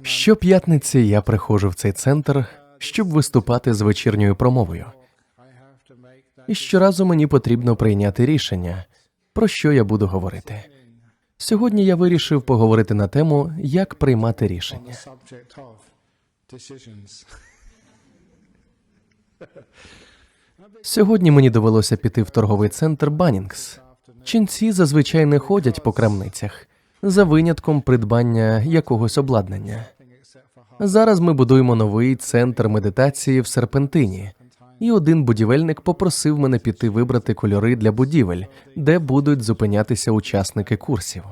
Щоп'ятниці я приходжу в цей центр, щоб виступати з вечірньою промовою. І щоразу мені потрібно прийняти рішення, про що я буду говорити. Сьогодні я вирішив поговорити на тему, як приймати рішення. Сьогодні мені довелося піти в торговий центр Баннінгс. Ченці зазвичай не ходять по крамницях, за винятком придбання якогось обладнання. Зараз ми будуємо новий центр медитації в Серпентині, і один будівельник попросив мене піти вибрати кольори для будівель, де будуть зупинятися учасники курсів.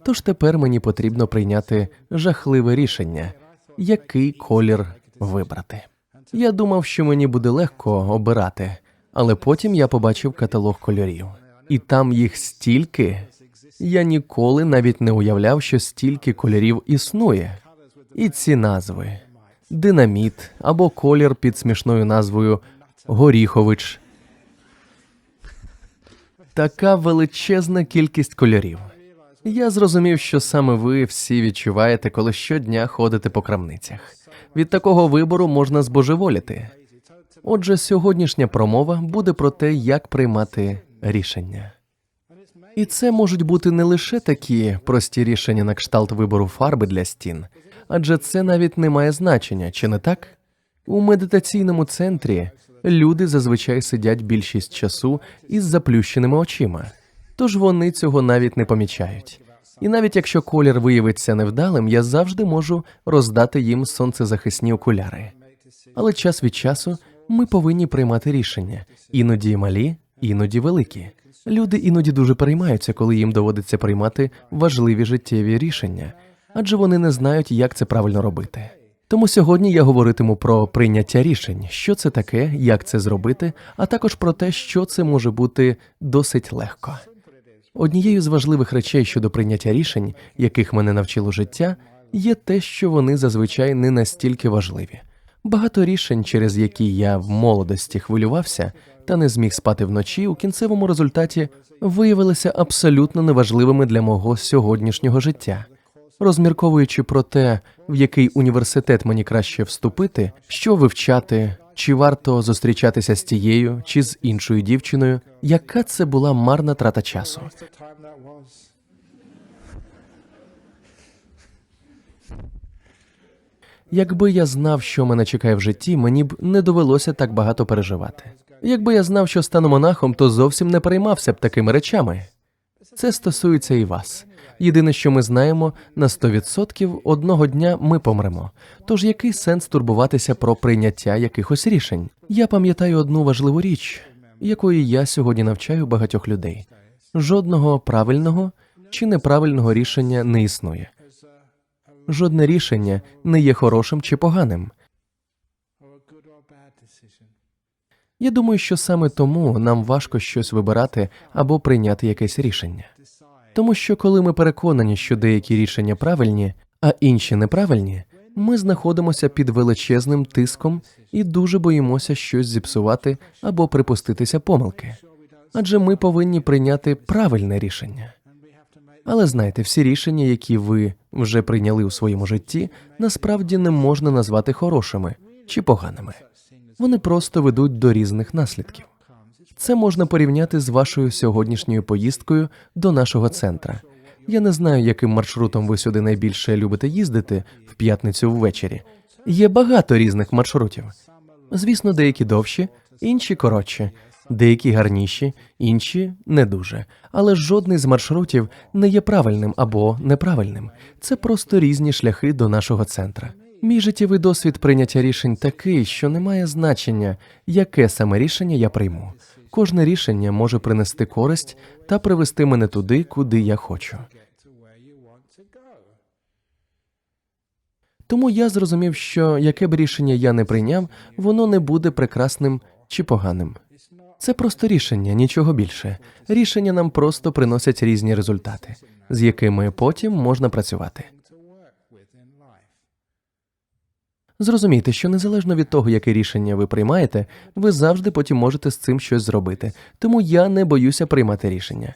Тож тепер мені потрібно прийняти жахливе рішення, який колір вибрати. Я думав, що мені буде легко обирати, але потім я побачив каталог кольорів. І там їх стільки. Я ніколи навіть не уявляв, що стільки кольорів існує. І ці назви – динаміт або колір під смішною назвою горіхович. Така величезна кількість кольорів. Я зрозумів, що саме ви всі відчуваєте, коли щодня ходите по крамницях. Від такого вибору можна збожеволіти. Отже, сьогоднішня промова буде про те, як приймати рішення. І це можуть бути не лише такі прості рішення на кшталт вибору фарби для стін, адже це навіть не має значення, чи не так? У медитаційному центрі люди зазвичай сидять більшість часу із заплющеними очима, тож вони цього навіть не помічають. І навіть якщо колір виявиться невдалим, я завжди можу роздати їм сонцезахисні окуляри. Але час від часу ми повинні приймати рішення, іноді малі, іноді великі. Люди іноді дуже переймаються, коли їм доводиться приймати важливі життєві рішення, адже вони не знають, як це правильно робити. Тому сьогодні я говоритиму про прийняття рішень, що це таке, як це зробити, а також про те, що це може бути досить легко. Однією з важливих речей щодо прийняття рішень, яких мене навчило життя, є те, що вони зазвичай не настільки важливі. Багато рішень, через які я в молодості хвилювався та не зміг спати вночі, у кінцевому результаті виявилися абсолютно неважливими для мого сьогоднішнього життя. Розмірковуючи про те, в який університет мені краще вступити, що вивчати, чи варто зустрічатися з тією чи з іншою дівчиною, яка це була марна трата часу. Якби я знав, що мене чекає в житті, мені б не довелося так багато переживати. Якби я знав, що стану монахом, то зовсім не переймався б такими речами. Це стосується і вас. Єдине, що ми знаємо, на 100% одного дня ми помремо. Тож який сенс турбуватися про прийняття якихось рішень? Я пам'ятаю одну важливу річ, якої я сьогодні навчаю багатьох людей. Жодного правильного чи неправильного рішення не існує. Жодне рішення не є хорошим чи поганим. Я думаю, що саме тому нам важко щось вибирати або прийняти якесь рішення. Тому що коли ми переконані, що деякі рішення правильні, а інші неправильні, ми знаходимося під величезним тиском і дуже боїмося щось зіпсувати або припуститися помилки. Адже ми повинні прийняти правильне рішення. Але знайте, всі рішення, які ви вже прийняли у своєму житті, насправді не можна назвати хорошими чи поганими. Вони просто ведуть до різних наслідків. Це можна порівняти з вашою сьогоднішньою поїздкою до нашого центра. Я не знаю, яким маршрутом ви сюди найбільше любите їздити в п'ятницю ввечері. Є багато різних маршрутів. Звісно, деякі довші, інші коротші, деякі гарніші, інші не дуже. Але жодний з маршрутів не є правильним або неправильним. Це просто різні шляхи до нашого центра. Мій життєвий досвід прийняття рішень такий, що не має значення, яке саме рішення я прийму. Кожне рішення може принести користь та привести мене туди, куди я хочу. Тому я зрозумів, що яке б рішення я не прийняв, воно не буде прекрасним чи поганим. Це просто рішення, нічого більше. Рішення нам просто приносять різні результати, з якими потім можна працювати. Зрозумійте, що незалежно від того, яке рішення ви приймаєте, ви завжди потім можете з цим щось зробити. Тому я не боюся приймати рішення.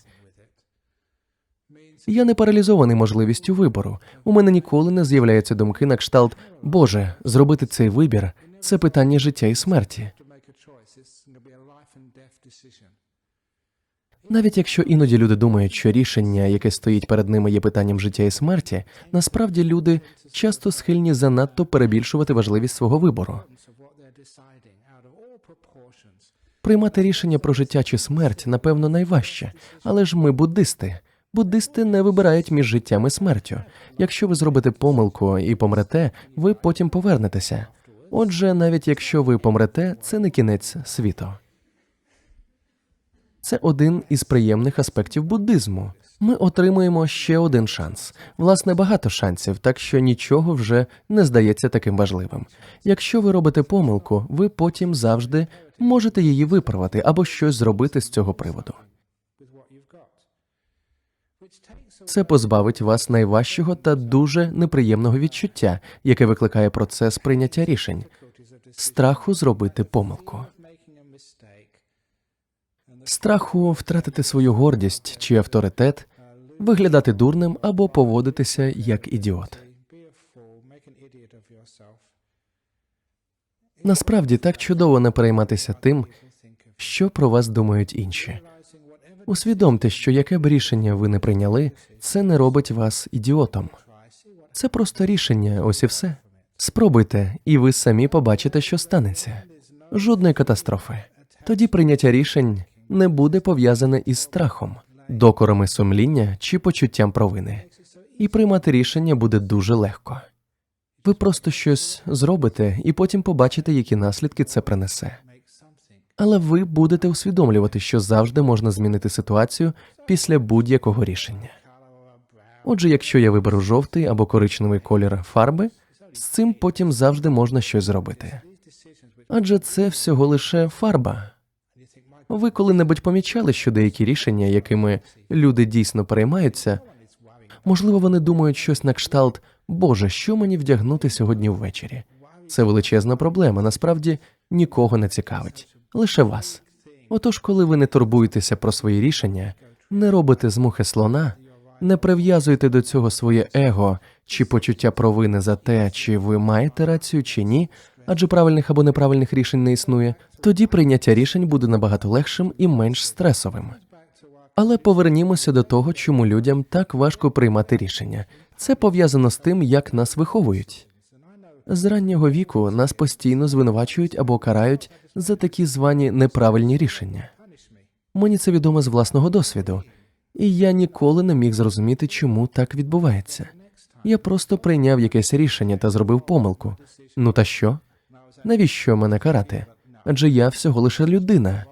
Я не паралізований можливістю вибору. У мене ніколи не з'являються думки на кшталт «Боже, зробити цей вибір – це питання життя і смерті». Навіть якщо іноді люди думають, що рішення, яке стоїть перед ними, є питанням життя і смерті, насправді люди часто схильні занадто перебільшувати важливість свого вибору. Приймати рішення про життя чи смерть, напевно, найважче, але ж ми буддисти. Буддисти не вибирають між життям і смертю. Якщо ви зробите помилку і помрете, ви потім повернетеся. Отже, навіть якщо ви помрете, це не кінець світу. Це один із приємних аспектів буддизму. Ми отримуємо ще один шанс. Власне, багато шансів, так що нічого вже не здається таким важливим. Якщо ви робите помилку, ви потім завжди можете її виправити або щось зробити з цього приводу. Це позбавить вас найважчого та дуже неприємного відчуття, яке викликає процес прийняття рішень – страху зробити помилку. Страху втратити свою гордість чи авторитет, виглядати дурним або поводитися як ідіот. Насправді, так чудово не перейматися тим, що про вас думають інші. Усвідомте, що яке б рішення ви не прийняли, це не робить вас ідіотом. Це просто рішення, ось і все. Спробуйте, і ви самі побачите, що станеться. Жодної катастрофи. Тоді прийняття рішень не буде пов'язане із страхом, докорами сумління чи почуттям провини. І приймати рішення буде дуже легко. Ви просто щось зробите і потім побачите, які наслідки це принесе. Але ви будете усвідомлювати, що завжди можна змінити ситуацію після будь-якого рішення. Отже, якщо я виберу жовтий або коричневий колір фарби, з цим потім завжди можна щось зробити. Адже це всього лише фарба. Ви коли-небудь помічали, що деякі рішення, якими люди дійсно переймаються, можливо, вони думають щось на кшталт «Боже, що мені вдягнути сьогодні ввечері?» Це величезна проблема, насправді нікого не цікавить. Лише вас. Отож, коли ви не турбуєтеся про свої рішення, не робите з мухи слона, не прив'язуєте до цього своє его чи почуття провини за те, чи ви маєте рацію, чи ні, адже правильних або неправильних рішень не існує, тоді прийняття рішень буде набагато легшим і менш стресовим. Але повернімося до того, чому людям так важко приймати рішення. Це пов'язано з тим, як нас виховують. З раннього віку нас постійно звинувачують або карають за такі звані неправильні рішення. Мені це відомо з власного досвіду, і я ніколи не міг зрозуміти, чому так відбувається. Я просто прийняв якесь рішення та зробив помилку. Ну та що? Навіщо мене карати? Адже я всього лише людина.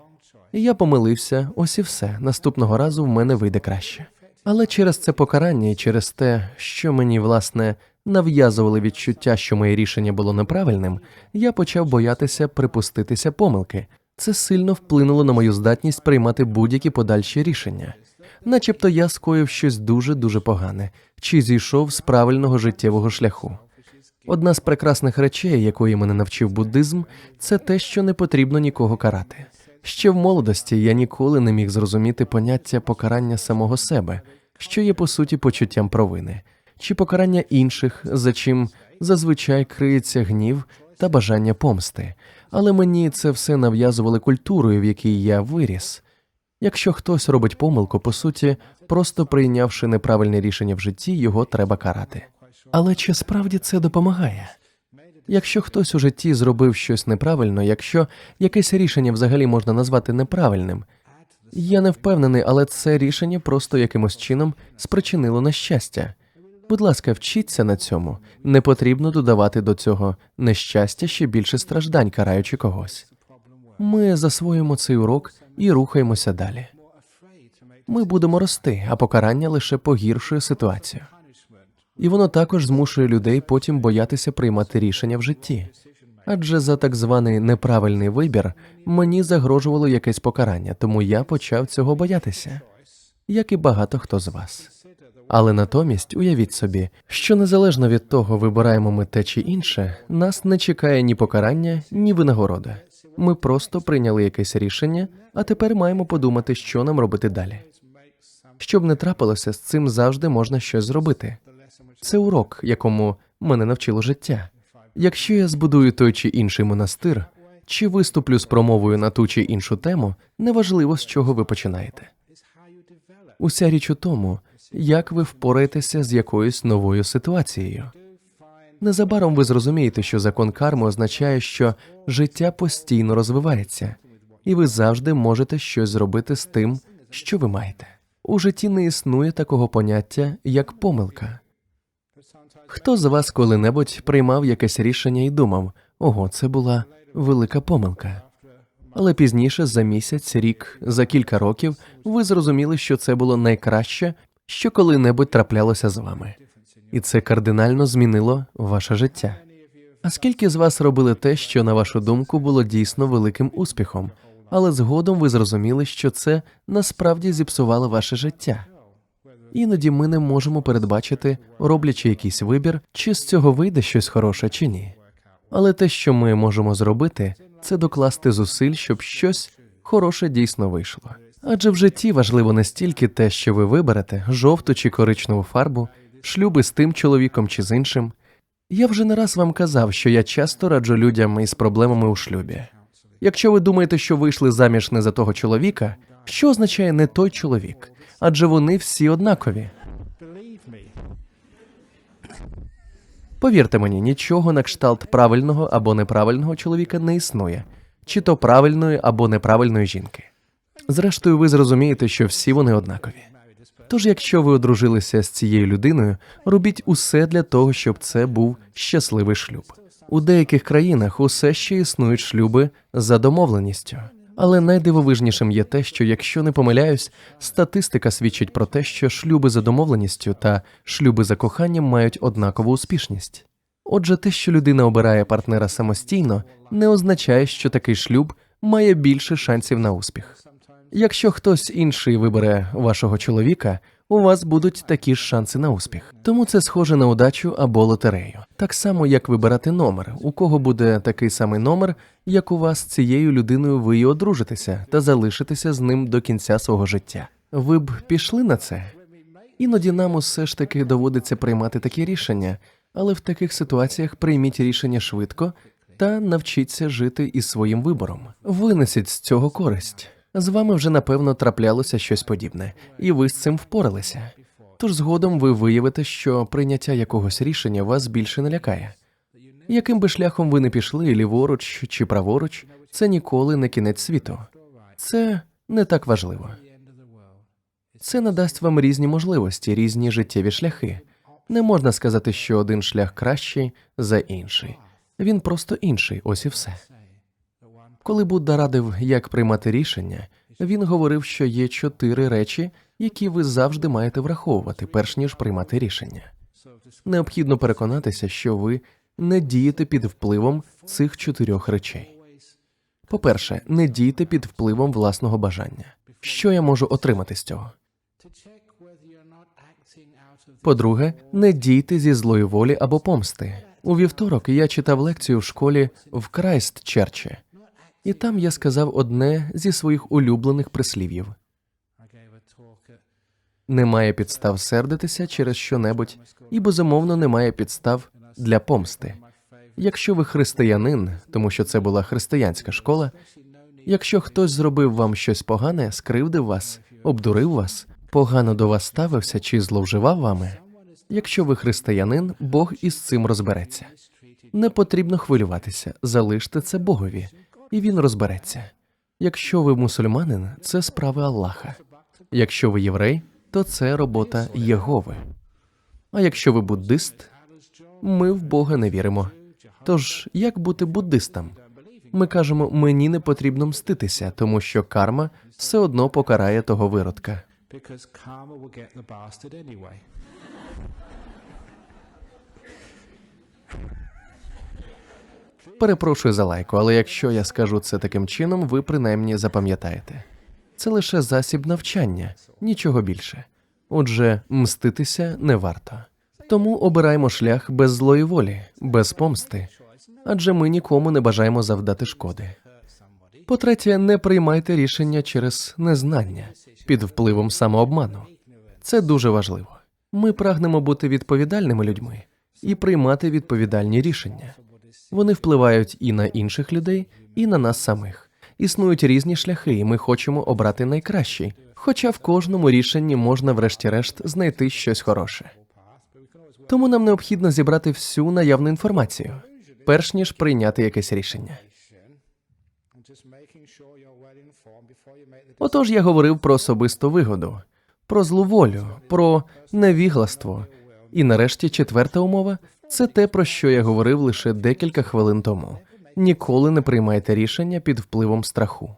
І я помилився, ось і все. Наступного разу в мене вийде краще. Але через це покарання і через те, що мені, власне, нав'язували відчуття, що моє рішення було неправильним, я почав боятися припуститися помилки. Це сильно вплинуло на мою здатність приймати будь-які подальші рішення. Начебто я скоїв щось дуже-дуже погане, чи зійшов з правильного життєвого шляху. Одна з прекрасних речей, якої мене навчив буддизм, це те, що не потрібно нікого карати. Ще в молодості я ніколи не міг зрозуміти поняття покарання самого себе, що є по суті почуттям провини, чи покарання інших, за чим зазвичай криється гнів та бажання помсти. Але мені це все нав'язували культурою, в якій я виріс. Якщо хтось робить помилку, по суті, просто прийнявши неправильне рішення в житті, його треба карати. Але чи справді це допомагає? Якщо хтось у житті зробив щось неправильно, якщо якесь рішення взагалі можна назвати неправильним, я не впевнений, але це рішення просто якимось чином спричинило нещастя. Будь ласка, вчіться на цьому. Не потрібно додавати до цього нещастя ще більше страждань, караючи когось. Ми засвоїмо цей урок і рухаємося далі. Ми будемо рости, а покарання лише погіршує ситуацію. І воно також змушує людей потім боятися приймати рішення в житті. Адже за так званий неправильний вибір мені загрожувало якесь покарання, тому я почав цього боятися, як і багато хто з вас. Але натомість уявіть собі, що незалежно від того, вибираємо ми те чи інше, нас не чекає ні покарання, ні винагорода. Ми просто прийняли якесь рішення, а тепер маємо подумати, що нам робити далі. Щоб не трапилося, з цим завжди можна щось зробити. Це урок, якому мене навчило життя. Якщо я збудую той чи інший монастир, чи виступлю з промовою на ту чи іншу тему, неважливо, з чого ви починаєте. Уся річ у тому, як ви впораєтеся з якоюсь новою ситуацією. Незабаром ви зрозумієте, що закон карми означає, що життя постійно розвивається, і ви завжди можете щось зробити з тим, що ви маєте. У житті не існує такого поняття, як помилка. Хто з вас коли-небудь приймав якесь рішення і думав, ого, це була велика помилка. Але пізніше, за місяць, рік, за кілька років, ви зрозуміли, що це було найкраще, що коли-небудь траплялося з вами. І це кардинально змінило ваше життя. А скільки з вас робили те, що, на вашу думку, було дійсно великим успіхом, але згодом ви зрозуміли, що це насправді зіпсувало ваше життя? Іноді ми не можемо передбачити, роблячи якийсь вибір, чи з цього вийде щось хороше, чи ні. Але те, що ми можемо зробити, це докласти зусиль, щоб щось хороше дійсно вийшло. Адже в житті важливо не стільки те, що ви виберете, жовту чи коричневу фарбу, шлюби з тим чоловіком чи з іншим. Я вже не раз вам казав, що я часто раджу людям із проблемами у шлюбі. Якщо ви думаєте, що вийшли заміж не за того чоловіка, що означає не той чоловік? Адже вони всі однакові. Повірте мені, нічого на кшталт правильного або неправильного чоловіка не існує, чи то правильної або неправильної жінки. Зрештою, ви зрозумієте, що всі вони однакові. Тож, якщо ви одружилися з цією людиною, робіть усе для того, щоб це був щасливий шлюб. У деяких країнах усе ще існують шлюби за домовленістю. Але найдивовижнішим є те, що, якщо не помиляюсь, статистика свідчить про те, що шлюби за домовленістю та шлюби за коханням мають однакову успішність. Отже, те, що людина обирає партнера самостійно, не означає, що такий шлюб має більше шансів на успіх. Якщо хтось інший вибере вашого чоловіка, у вас будуть такі ж шанси на успіх. Тому це схоже на удачу або лотерею. Так само, як вибирати номер. У кого буде такий самий номер, як у вас з цією людиною, ви і одружитеся та залишитеся з ним до кінця свого життя. Ви б пішли на це? Іноді нам усе ж таки доводиться приймати такі рішення, але в таких ситуаціях прийміть рішення швидко та навчіться жити із своїм вибором. Винесіть з цього користь. З вами вже, напевно, траплялося щось подібне, і ви з цим впоралися. Тож згодом ви виявите, що прийняття якогось рішення вас більше не лякає. Яким би шляхом ви не пішли, ліворуч чи праворуч, це ніколи не кінець світу. Це не так важливо. Це надасть вам різні можливості, різні життєві шляхи. Не можна сказати, що один шлях кращий за інший. Він просто інший, ось і все. Коли Будда радив, як приймати рішення, він говорив, що є 4 речі, які ви завжди маєте враховувати, перш ніж приймати рішення. Необхідно переконатися, що ви не дієте під впливом цих 4 речей. По-перше, не дійте під впливом власного бажання. Що я можу отримати з цього? По-друге, не дійте зі злої волі або помсти. У вівторок я читав лекцію в школі в Крайстчерчі. І там я сказав одне зі своїх улюблених прислів'їв. Немає підстав сердитися через що-небудь, і, безумовно, немає підстав для помсти. Якщо ви християнин, тому що це була християнська школа, якщо хтось зробив вам щось погане, скривдив вас, обдурив вас, погано до вас ставився чи зловживав вами, якщо ви християнин, Бог із цим розбереться. Не потрібно хвилюватися, залиште це Богові, і він розбереться. Якщо ви мусульманин, це справи Аллаха. Якщо ви єврей, то це робота Єгови. А якщо ви буддист, ми в Бога не віримо. Тож, як бути буддистом? Ми кажемо, мені не потрібно мститися, тому що карма все одно покарає того виродка. Перепрошую за лайку, але якщо я скажу це таким чином, ви принаймні запам'ятаєте. Це лише засіб навчання, нічого більше. Отже, мститися не варто. Тому обираємо шлях без злої волі, без помсти, адже ми нікому не бажаємо завдати шкоди. По-третє, не приймайте рішення через незнання, під впливом самообману. Це дуже важливо. Ми прагнемо бути відповідальними людьми і приймати відповідальні рішення. Вони впливають і на інших людей, і на нас самих. Існують різні шляхи, і ми хочемо обрати найкращий. Хоча в кожному рішенні можна врешті-решт знайти щось хороше. Тому нам необхідно зібрати всю наявну інформацію, перш ніж прийняти якесь рішення. Отож, я говорив про особисту вигоду, про злу волю, про невігластво. І нарешті четверта умова – це те, про що я говорив лише декілька хвилин тому. Ніколи не приймайте рішення під впливом страху.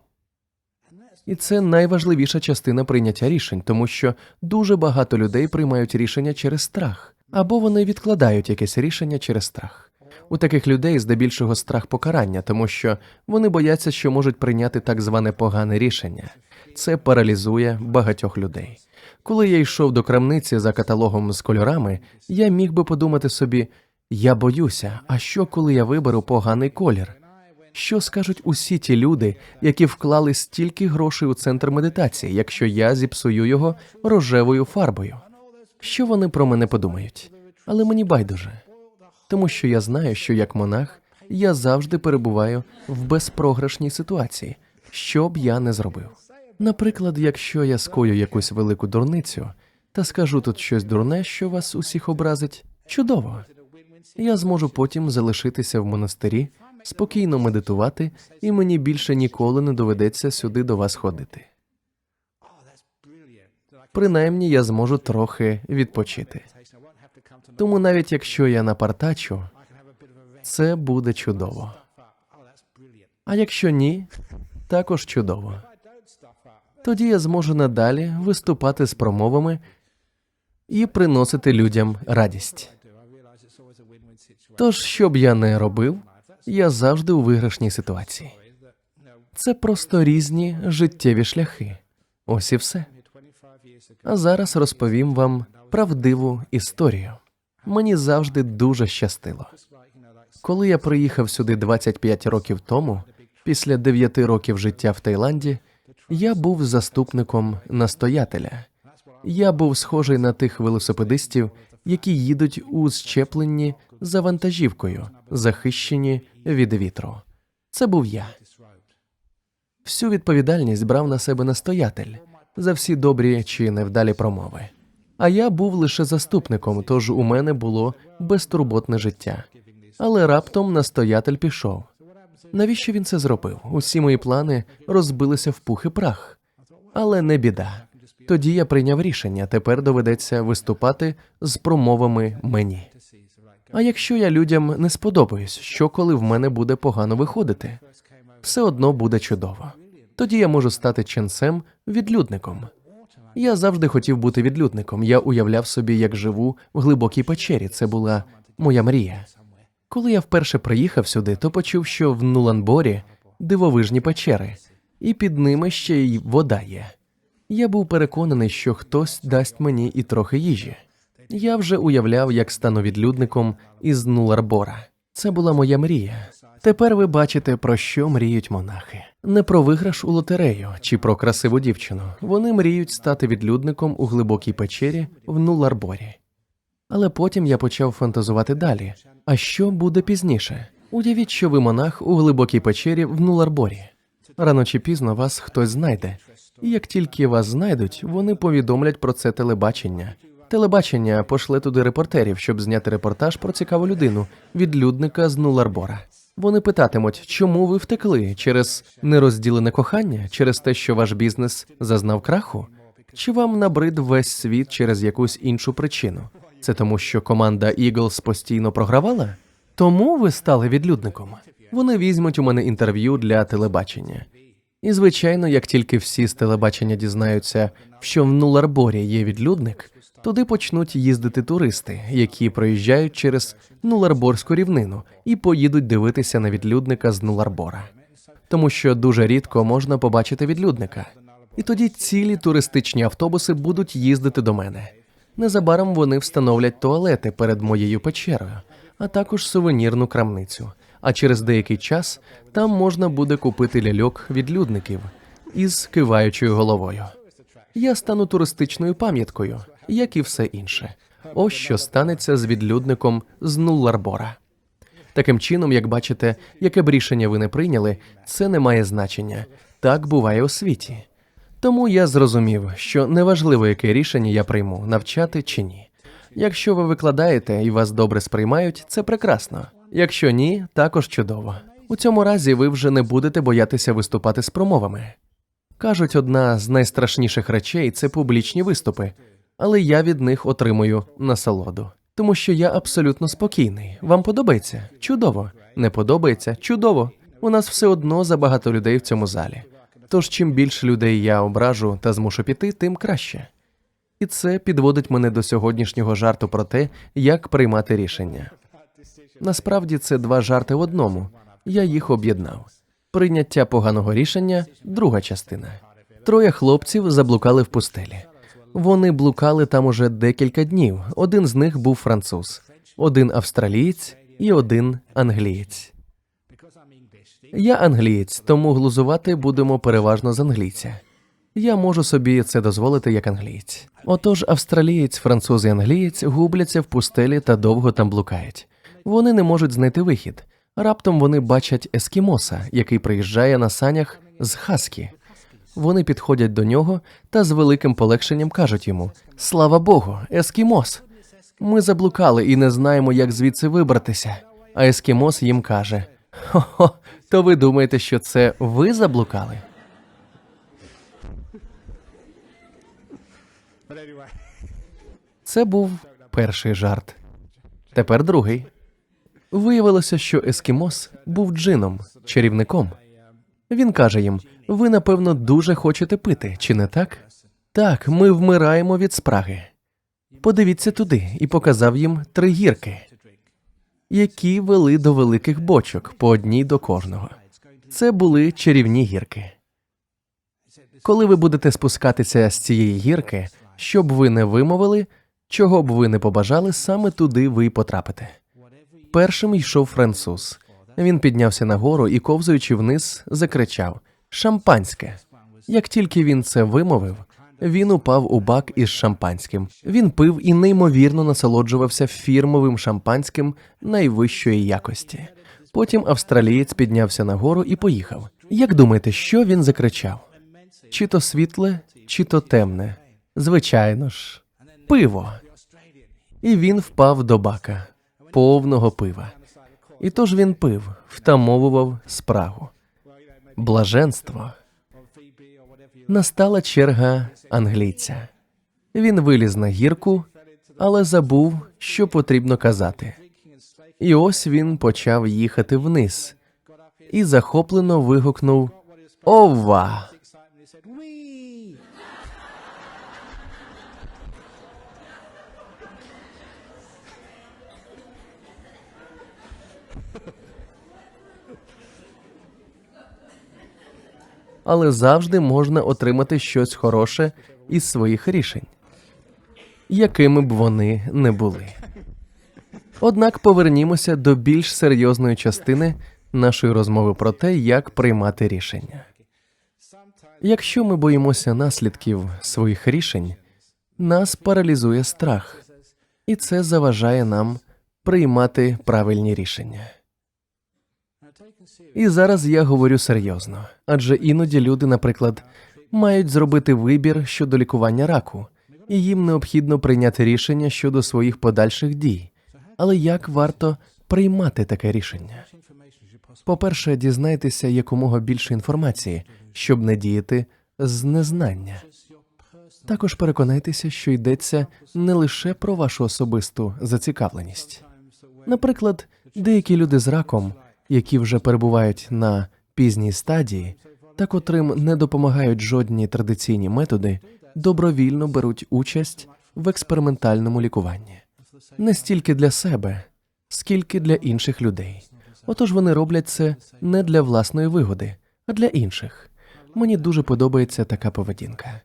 І це найважливіша частина прийняття рішень, тому що дуже багато людей приймають рішення через страх, або вони відкладають якесь рішення через страх. У таких людей здебільшого страх покарання, тому що вони бояться, що можуть прийняти так зване погане рішення. Це паралізує багатьох людей. Коли я йшов до крамниці за каталогом з кольорами, я міг би подумати собі, я боюся, а що коли я виберу поганий колір? Що скажуть усі ті люди, які вклали стільки грошей у центр медитації, якщо я зіпсую його рожевою фарбою? Що вони про мене подумають? Але мені байдуже. Тому що я знаю, що як монах я завжди перебуваю в безпрограшній ситуації, що б я не зробив. Наприклад, якщо я скою якусь велику дурницю та скажу тут щось дурне, що вас усіх образить, чудово. Я зможу потім залишитися в монастирі, спокійно медитувати, і мені більше ніколи не доведеться сюди до вас ходити. Принаймні, я зможу трохи відпочити. Тому навіть якщо я напартачу, це буде чудово. А якщо ні, також чудово. Тоді я зможу надалі виступати з промовами і приносити людям радість. Тож, що б я не робив, я завжди у виграшній ситуації. Це просто різні життєві шляхи. Ось і все. А зараз розповім вам правдиву історію. Мені завжди дуже щастило. Коли я приїхав сюди 25 років тому, після 9 років життя в Таїланді, я був заступником настоятеля. Я був схожий на тих велосипедистів, які їдуть у зчепленні за вантажівкою, захищені від вітру. Це був я. Всю відповідальність брав на себе настоятель за всі добрі чи невдалі промови. А я був лише заступником, тож у мене було безтурботне життя. Але раптом настоятель пішов. Навіщо він це зробив? Усі мої плани розбилися в пух і прах. Але не біда. Тоді я прийняв рішення, тепер доведеться виступати з промовами мені. А якщо я людям не сподобаюсь, що коли в мене буде погано виходити? Все одно буде чудово. Тоді я можу стати ченцем, відлюдником. Я завжди хотів бути відлюдником. Я уявляв собі, як живу в глибокій печері. Це була моя мрія. Коли я вперше приїхав сюди, то почув, що в Нуланборі дивовижні печери, і під ними ще й вода є. Я був переконаний, що хтось дасть мені і трохи їжі. Я вже уявляв, як стану відлюдником із Нуларбора. Це була моя мрія. Тепер ви бачите, про що мріють монахи. Не про виграш у лотерею чи про красиву дівчину. Вони мріють стати відлюдником у глибокій печері в Нуларборі. Але потім я почав фантазувати далі. А що буде пізніше? Уявіть, що ви монах у глибокій печері в Нуларборі. Рано чи пізно вас хтось знайде. І як тільки вас знайдуть, вони повідомлять про це телебачення. Телебачення пошле туди репортерів, щоб зняти репортаж про цікаву людину, відлюдника з Нуларбора. Вони питатимуть, чому ви втекли? Через нерозділене кохання? Через те, що ваш бізнес зазнав краху? Чи вам набрид весь світ через якусь іншу причину? Це тому, що команда Eagles постійно програвала? Тому ви стали відлюдником? Вони візьмуть у мене інтерв'ю для телебачення. І, звичайно, як тільки всі з телебачення дізнаються, що в Нуларборі є відлюдник, туди почнуть їздити туристи, які проїжджають через Нуларборську рівнину і поїдуть дивитися на відлюдника з Нуларбора. Тому що дуже рідко можна побачити відлюдника. І тоді цілі туристичні автобуси будуть їздити до мене. Незабаром вони встановлять туалети перед моєю печерою, а також сувенірну крамницю. А через деякий час там можна буде купити ляльок відлюдників із киваючою головою. Я стану туристичною пам'яткою. як і все інше. Ось що станеться з відлюдником з Нулларбора. Таким чином, як бачите, яке б рішення ви не прийняли, це не має значення. Так буває у світі. Тому я зрозумів, що неважливо, яке рішення я прийму, навчати чи ні. Якщо ви викладаєте і вас добре сприймають, це прекрасно. Якщо ні, також чудово. У цьому разі ви вже не будете боятися виступати з промовами. Кажуть, одна з найстрашніших речей – це публічні виступи, але я від них отримую насолоду. Тому що я абсолютно спокійний. Вам подобається? Чудово. Не подобається? Чудово. У нас все одно забагато людей в цьому залі. Тож, чим більше людей я ображу та змушу піти, тим краще. І це підводить мене до сьогоднішнього жарту про те, як приймати рішення. Насправді, це два жарти в одному. Я їх об'єднав. Прийняття поганого рішення – друга частина. 3 хлопців заблукали в пустелі. Вони блукали там уже декілька днів. Один з них був француз, один австралієць і один англієць. Я англієць, тому глузувати будемо переважно з англійця. Я можу собі це дозволити як англієць. Отож, австралієць, француз і англієць губляться в пустелі та довго там блукають. Вони не можуть знайти вихід. Раптом вони бачать ескімоса, який приїжджає на санях з хаскі. Вони підходять до нього та з великим полегшенням кажуть йому: «Слава Богу, ескімос! Ми заблукали і не знаємо, як звідси вибратися». А ескімос їм каже: «Хо-хо, то ви думаєте, що це ви заблукали?» Це був перший жарт. Тепер другий. Виявилося, що ескімос був джином, чарівником. Він каже їм: «Ви, напевно, дуже хочете пити, чи не так?» «Так, ми вмираємо від спраги. Подивіться туди», і показав їм 3 гірки, які вели до великих бочок, по одній до кожного. Це були чарівні гірки. Коли ви будете спускатися з цієї гірки, що б ви не вимовили, чого б ви не побажали, саме туди ви й потрапите. Першим йшов француз. Він піднявся нагору і, ковзаючи вниз, закричав: «Шампанське!». Як тільки він це вимовив, він упав у бак із шампанським. Він пив і неймовірно насолоджувався фірмовим шампанським найвищої якості. Потім австралієць піднявся нагору і поїхав. Як думаєте, що він закричав? Чи то світле, чи то темне? Звичайно ж, пиво. І він впав до бака, повного пива. І тож він пив, втамовував спрагу. Блаженство. Настала черга англійця. Він виліз на гірку, але забув, що потрібно казати. І ось він почав їхати вниз і захоплено вигукнув: «Ова!». Але завжди можна отримати щось хороше із своїх рішень, якими б вони не були. Однак повернімося до більш серйозної частини нашої розмови про те, як приймати рішення. Якщо ми боїмося наслідків своїх рішень, нас паралізує страх, і це заважає нам приймати правильні рішення. І зараз я говорю серйозно, адже іноді люди, наприклад, мають зробити вибір щодо лікування раку, і їм необхідно прийняти рішення щодо своїх подальших дій. Але як варто приймати таке рішення? По-перше, дізнайтеся якомога більше інформації, щоб не діяти з незнання. Також переконайтеся, що йдеться не лише про вашу особисту зацікавленість. Наприклад, деякі люди з раком, які вже перебувають на пізній стадії, та котрим не допомагають жодні традиційні методи, добровільно беруть участь в експериментальному лікуванні. Не стільки для себе, скільки для інших людей. Отож вони роблять це не для власної вигоди, а для інших. Мені дуже подобається така поведінка.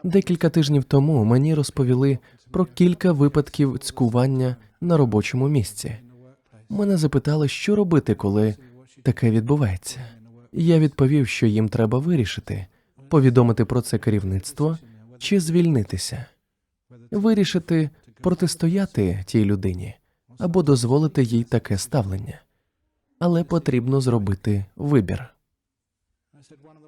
Декілька тижнів тому мені розповіли про кілька випадків цькування на робочому місці. Мене запитали, що робити, коли таке відбувається. Я відповів, що їм треба вирішити, повідомити про це керівництво чи звільнитися. Вирішити протистояти тій людині або дозволити їй таке ставлення. Але потрібно зробити вибір.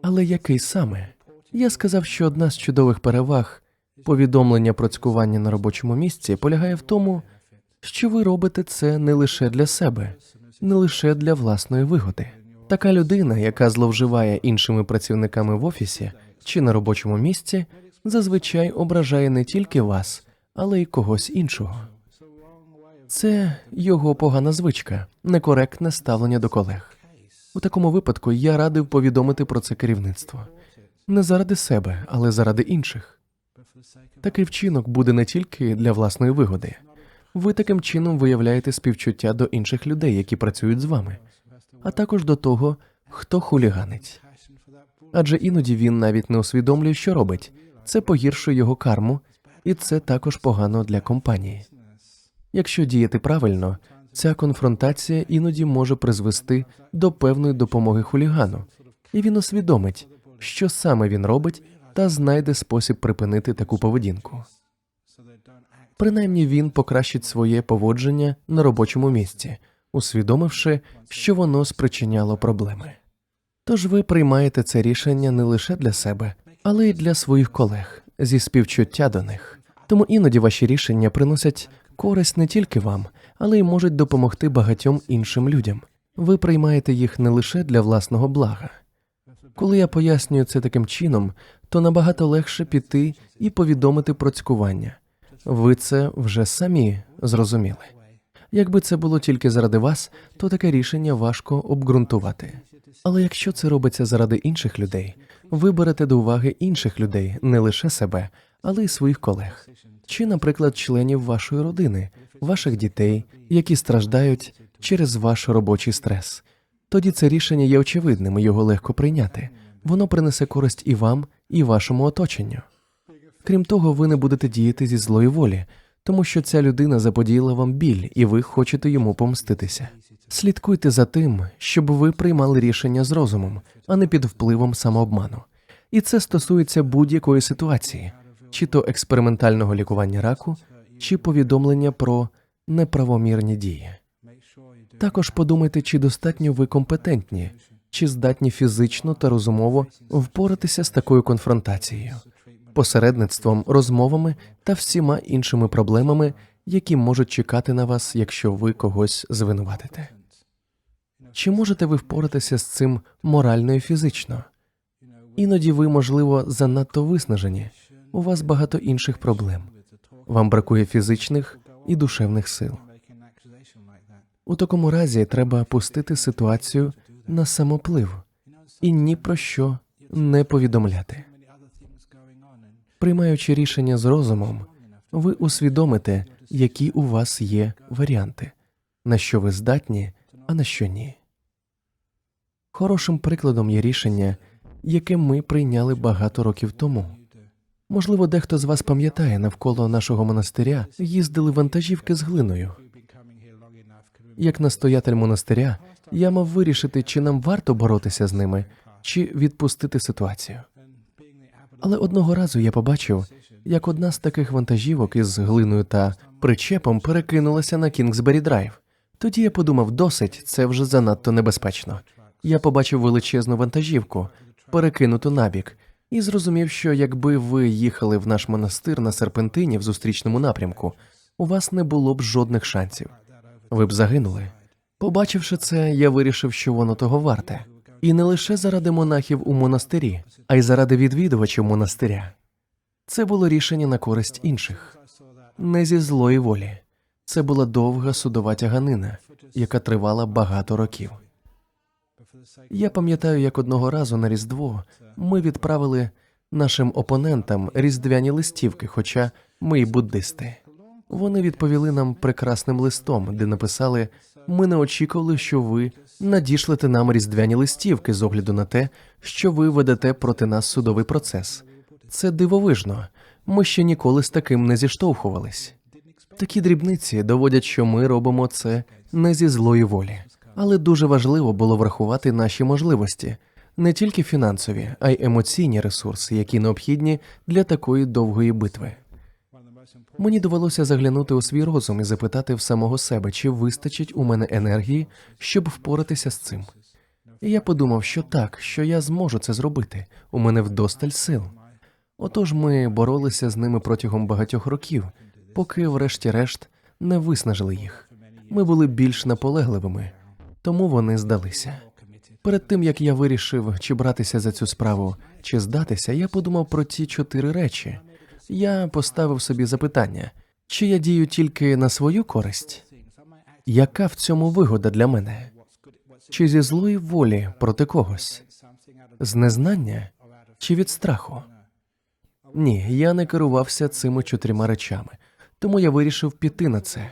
Але який саме? Я сказав, що одна з чудових переваг повідомлення про цькування на робочому місці полягає в тому, що ви робите це не лише для себе, не лише для власної вигоди. Така людина, яка зловживає іншими працівниками в офісі чи на робочому місці, зазвичай ображає не тільки вас, але й когось іншого. Це його погана звичка, некоректне ставлення до колег. У такому випадку я радив повідомити про це керівництво. Не заради себе, але заради інших. Такий вчинок буде не тільки для власної вигоди. Ви таким чином виявляєте співчуття до інших людей, які працюють з вами, а також до того, хто хуліганить. Адже іноді він навіть не усвідомлює, що робить. Це погіршує його карму, і це також погано для компанії. Якщо діяти правильно, ця конфронтація іноді може призвести до певної допомоги хулігану, і він усвідомить, що саме він робить, та знайде спосіб припинити таку поведінку. Принаймні він покращить своє поводження на робочому місці, усвідомивши, що воно спричиняло проблеми. Тож ви приймаєте це рішення не лише для себе, але й для своїх колег, зі співчуття до них. Тому іноді ваші рішення приносять користь не тільки вам, але й можуть допомогти багатьом іншим людям. Ви приймаєте їх не лише для власного блага. Коли я пояснюю це таким чином, то набагато легше піти і повідомити про цькування. Ви це вже самі зрозуміли. Якби це було тільки заради вас, то таке рішення важко обґрунтувати. Але якщо це робиться заради інших людей, ви берете до уваги інших людей, не лише себе, але й своїх колег. Чи, наприклад, членів вашої родини, ваших дітей, які страждають через ваш робочий стрес. Тоді це рішення є очевидним, і його легко прийняти. Воно принесе користь і вам, і вашому оточенню. Крім того, ви не будете діяти зі злої волі, тому що ця людина заподіяла вам біль, і ви хочете йому помститися. Слідкуйте за тим, щоб ви приймали рішення з розумом, а не під впливом самообману. І це стосується будь-якої ситуації, чи то експериментального лікування раку, чи повідомлення про неправомірні дії. Також подумайте, чи достатньо ви компетентні, чи здатні фізично та розумово впоратися з такою конфронтацією, посередництвом, розмовами та всіма іншими проблемами, які можуть чекати на вас, якщо ви когось звинуватите. Чи можете ви впоратися з цим морально і фізично? Іноді ви, можливо, занадто виснажені, у вас багато інших проблем. Вам бракує фізичних і душевних сил. У такому разі треба пустити ситуацію на самоплив і ні про що не повідомляти. Приймаючи рішення з розумом, ви усвідомите, які у вас є варіанти, на що ви здатні, а на що ні. Хорошим прикладом є рішення, яке ми прийняли багато років тому. Можливо, дехто з вас пам'ятає, навколо нашого монастиря їздили вантажівки з глиною. Як настоятель монастиря, я мав вирішити, чи нам варто боротися з ними, чи відпустити ситуацію. Але одного разу я побачив, як одна з таких вантажівок із глиною та причепом перекинулася на Кінгсбері-драйв. Тоді я подумав, досить, це вже занадто небезпечно. Я побачив величезну вантажівку, перекинуту набік, і зрозумів, що якби ви їхали в наш монастир на серпентині в зустрічному напрямку, у вас не було б жодних шансів. Ви б загинули. Побачивши це, я вирішив, що воно того варте. І не лише заради монахів у монастирі, а й заради відвідувачів монастиря. Це було рішення на користь інших. Не зі злої волі. Це була довга судова тяганина, яка тривала багато років. Я пам'ятаю, як одного разу на Різдво ми відправили нашим опонентам різдвяні листівки, хоча ми й буддисти. Вони відповіли нам прекрасним листом, де написали: «Ми не очікували, що ви надішлете нам різдвяні листівки з огляду на те, що ви ведете проти нас судовий процес. Це дивовижно. Ми ще ніколи з таким не зіштовхувались». Такі дрібниці доводять, що ми робимо це не зі злої волі. Але дуже важливо було врахувати наші можливості, не тільки фінансові, а й емоційні ресурси, які необхідні для такої довгої битви. Мені довелося заглянути у свій розум і запитати в самого себе, чи вистачить у мене енергії, щоб впоратися з цим. І я подумав, що так, що я зможу це зробити, у мене вдосталь сил. Отож ми боролися з ними протягом багатьох років, поки врешті-решт не виснажили їх. Ми були більш наполегливими, тому вони здалися. Перед тим, як я вирішив, чи братися за цю справу, чи здатися, я подумав про ті 4 речі. Я поставив собі запитання, чи я дію тільки на свою користь? Яка в цьому вигода для мене? Чи зі злої волі проти когось? З незнання чи від страху? Ні, я не керувався цими 4 речами, тому я вирішив піти на це.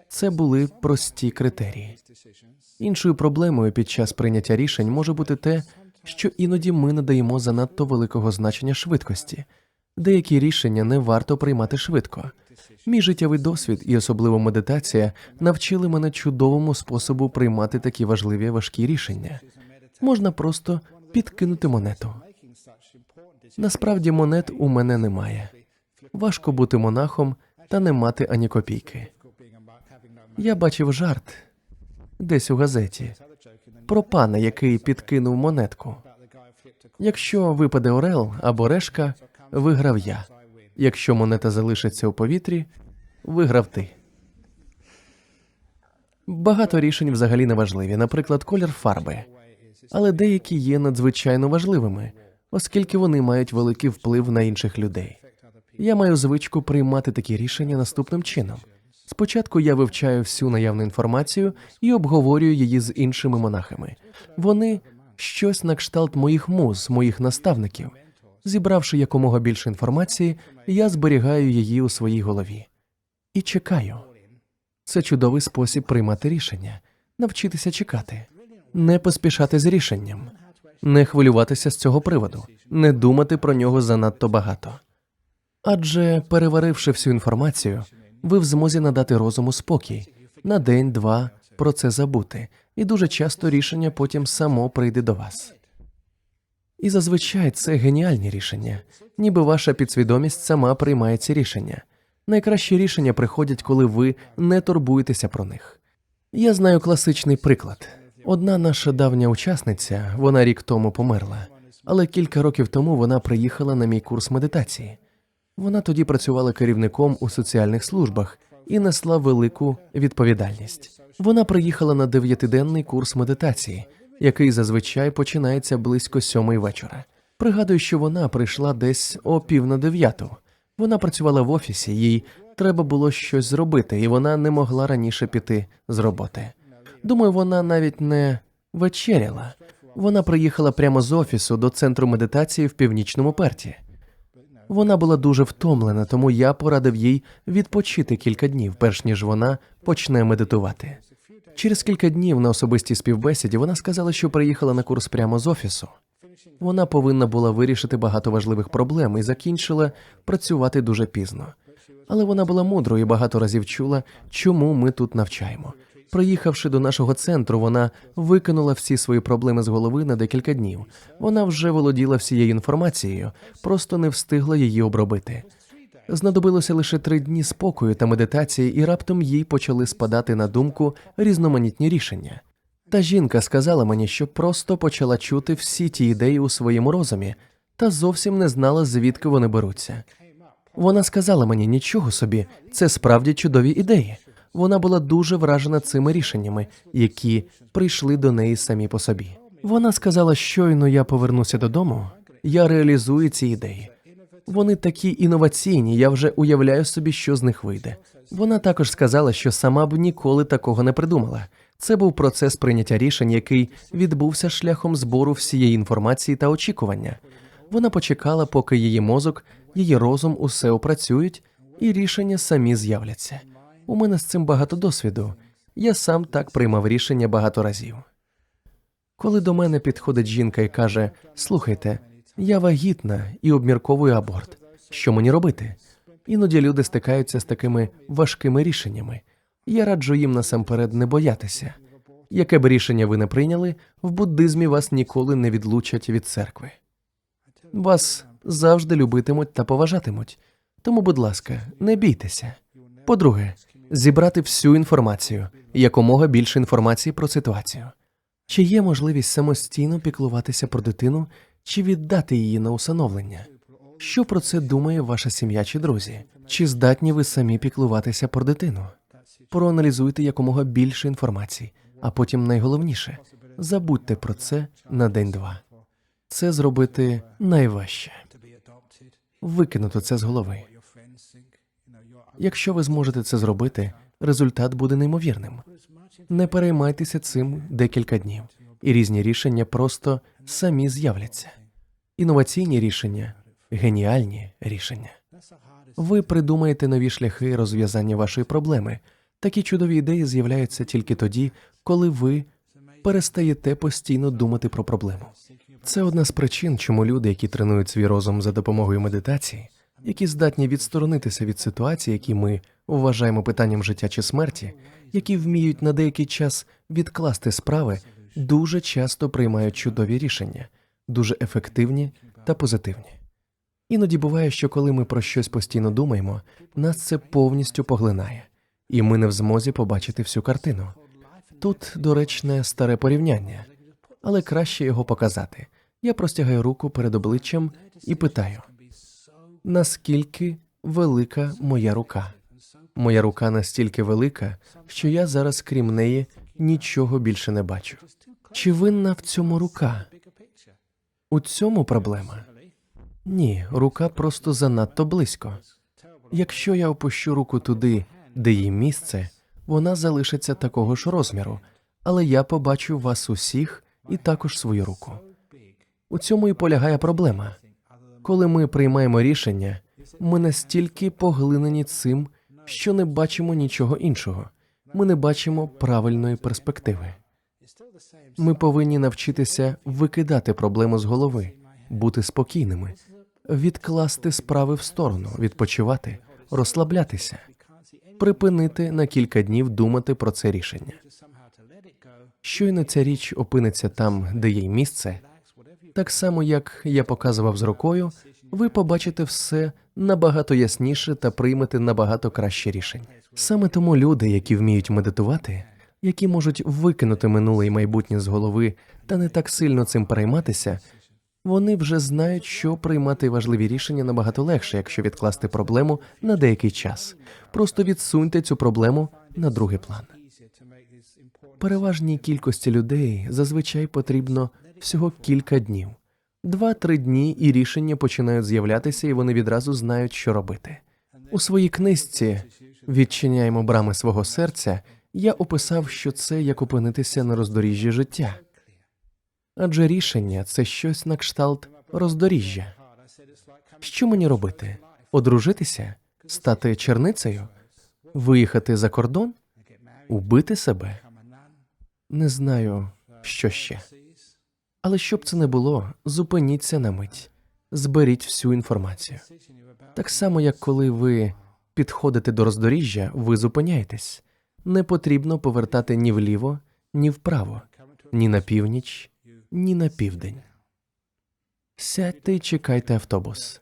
Це були прості критерії. Іншою проблемою під час прийняття рішень може бути те, що іноді ми надаємо занадто великого значення швидкості. Деякі рішення не варто приймати швидко. Мій життєвий досвід і особливо медитація навчили мене чудовому способу приймати такі важливі важкі рішення. Можна просто підкинути монету. Насправді монет у мене немає. Важко бути монахом та не мати ані копійки. Я бачив жарт десь у газеті про пана, який підкинув монетку. Якщо випаде орел або решка, виграв я. Якщо монета залишиться у повітрі, виграв ти. Багато рішень взагалі не важливі, наприклад, колір фарби. Але деякі є надзвичайно важливими, оскільки вони мають великий вплив на інших людей. Я маю звичку приймати такі рішення наступним чином. Спочатку я вивчаю всю наявну інформацію і обговорюю її з іншими монахами. Вони – щось на кшталт моїх муз, моїх наставників. Зібравши якомога більше інформації, я зберігаю її у своїй голові. І чекаю. Це чудовий спосіб приймати рішення. Навчитися чекати. Не поспішати з рішенням. Не хвилюватися з цього приводу. Не думати про нього занадто багато. Адже, переваривши всю інформацію, ви в змозі надати розуму спокій. На день-два про це забути. І дуже часто рішення потім само прийде до вас. І зазвичай це геніальні рішення. Ніби ваша підсвідомість сама приймає ці рішення. Найкращі рішення приходять, коли ви не турбуєтеся про них. Я знаю класичний приклад. Одна наша давня учасниця, вона рік тому померла, але кілька років тому вона приїхала на мій курс медитації. Вона тоді працювала керівником у соціальних службах і несла велику відповідальність. Вона приїхала на 9-денний курс медитації, який зазвичай починається близько 7-ї вечора. Пригадую, що вона прийшла десь о 8:45. Вона працювала в офісі, їй треба було щось зробити, і вона не могла раніше піти з роботи. Думаю, вона навіть не вечеряла. Вона приїхала прямо з офісу до центру медитації в Північному Перті. Вона була дуже втомлена, тому я порадив їй відпочити кілька днів, перш ніж вона почне медитувати. Через кілька днів на особистій співбесіді вона сказала, що приїхала на курс прямо з офісу. Вона повинна була вирішити багато важливих проблем і закінчила працювати дуже пізно. Але вона була мудрою і багато разів чула, чому ми тут навчаємо. Приїхавши до нашого центру, вона викинула всі свої проблеми з голови на декілька днів. Вона вже володіла всією інформацією, просто не встигла її обробити. Знадобилося лише 3 дні спокою та медитації, і раптом їй почали спадати на думку різноманітні рішення. Та жінка сказала мені, що просто почала чути всі ті ідеї у своєму розумі, та зовсім не знала, звідки вони беруться. Вона сказала мені, нічого собі, це справді чудові ідеї. Вона була дуже вражена цими рішеннями, які прийшли до неї самі по собі. Вона сказала, щойно я повернуся додому, я реалізую ці ідеї. Вони такі інноваційні, я вже уявляю собі, що з них вийде. Вона також сказала, що сама б ніколи такого не придумала. Це був процес прийняття рішень, який відбувся шляхом збору всієї інформації та очікування. Вона почекала, поки її мозок, її розум усе опрацюють, і рішення самі з'являться. У мене з цим багато досвіду. Я сам так приймав рішення багато разів. Коли до мене підходить жінка і каже, «Слухайте, я вагітна і обмірковую аборт. Що мені робити?» Іноді люди стикаються з такими важкими рішеннями. Я раджу їм насамперед не боятися. Яке б рішення ви не прийняли, в буддизмі вас ніколи не відлучать від церкви. Вас завжди любитимуть та поважатимуть. Тому, будь ласка, не бійтеся. По-друге, зібрати всю інформацію, якомога більше інформації про ситуацію. Чи є можливість самостійно піклуватися про дитину, чи віддати її на усиновлення? Що про це думає ваша сім'я чи друзі? Чи здатні ви самі піклуватися про дитину? Проаналізуйте якомога більше інформації, а потім найголовніше – забудьте про це на день-два. Це зробити найважче. Викинути це з голови. Якщо ви зможете це зробити, результат буде неймовірним. Не переймайтеся цим декілька днів, і різні рішення просто самі з'являться. Інноваційні рішення – геніальні рішення. Ви придумаєте нові шляхи розв'язання вашої проблеми. Такі чудові ідеї з'являються тільки тоді, коли ви перестаєте постійно думати про проблему. Це одна з причин, чому люди, які тренують свій розум за допомогою медитації, які здатні відсторонитися від ситуацій, які ми вважаємо питанням життя чи смерті, які вміють на деякий час відкласти справи, дуже часто приймають чудові рішення, дуже ефективні та позитивні. Іноді буває, що коли ми про щось постійно думаємо, нас це повністю поглинає, і ми не в змозі побачити всю картину. Тут доречне старе порівняння, але краще його показати. Я простягаю руку перед обличчям і питаю, наскільки велика моя рука? Моя рука настільки велика, що я зараз, крім неї, нічого більше не бачу. Чи винна в цьому рука? У цьому проблема? Ні, рука просто занадто близько. Якщо я опущу руку туди, де їй місце, вона залишиться такого ж розміру, але я побачу вас усіх і також свою руку. У цьому і полягає проблема. Коли ми приймаємо рішення, ми настільки поглинені цим, що не бачимо нічого іншого. Ми не бачимо правильної перспективи. Ми повинні навчитися викидати проблему з голови, бути спокійними, відкласти справи в сторону, відпочивати, розслаблятися, припинити на кілька днів думати про це рішення. Щойно ця річ опиниться там, де їй місце, так само, як я показував з рукою, ви побачите все набагато ясніше та приймете набагато краще рішення. Саме тому люди, які вміють медитувати, які можуть викинути минуле і майбутнє з голови та не так сильно цим перейматися, вони вже знають, що приймати важливі рішення набагато легше, якщо відкласти проблему на деякий час. Просто відсуньте цю проблему на другий план. Переважній кількості людей зазвичай потрібно всього кілька днів. 2-3 дні, і рішення починають з'являтися, і вони відразу знають, що робити. У своїй книжці «Відчиняємо брами свого серця» я описав, що це як опинитися на роздоріжжі життя. Адже рішення – це щось на кшталт роздоріжжя. Що мені робити? Одружитися? Стати черницею? Виїхати за кордон? Убити себе? Не знаю, що ще. Але щоб це не було, зупиніться на мить. Зберіть всю інформацію. Так само, як коли ви підходите до роздоріжжя, ви зупиняєтесь. Не потрібно повертати ні вліво, ні вправо, ні на північ, ні на південь. Сядьте і чекайте автобус.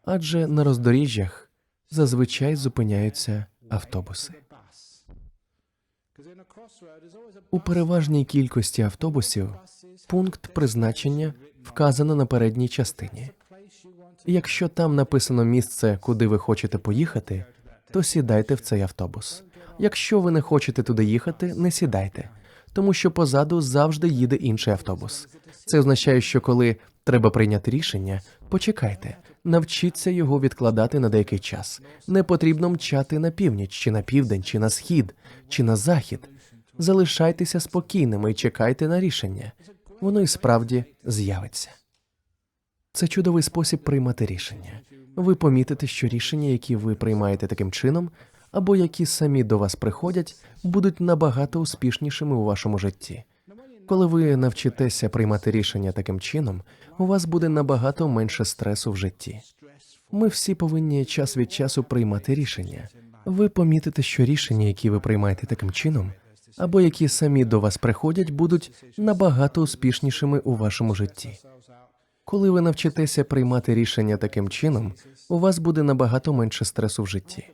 Адже на роздоріжжях зазвичай зупиняються автобуси. У переважній кількості автобусів пункт призначення вказано на передній частині. Якщо там написано місце, куди ви хочете поїхати, то сідайте в цей автобус. Якщо ви не хочете туди їхати, не сідайте, тому що позаду завжди їде інший автобус. Це означає, що коли треба прийняти рішення, почекайте, навчіться його відкладати на деякий час. Не потрібно мчати на північ, чи на південь, чи на схід, чи на захід. Залишайтеся спокійними і чекайте на рішення. Воно і справді з'явиться. Це чудовий спосіб приймати рішення. Ви помітите, що рішення, які ви приймаєте таким чином, або які самі до вас приходять, будуть набагато успішнішими у вашому житті. Коли ви навчитеся приймати рішення таким чином, у вас буде набагато менше стресу в житті. Ми всі повинні час від часу приймати рішення. Ви помітите, що рішення, які ви приймаєте таким чином, або які самі до вас приходять, будуть набагато успішнішими у вашому житті. Коли ви навчитеся приймати рішення таким чином, у вас буде набагато менше стресу в житті.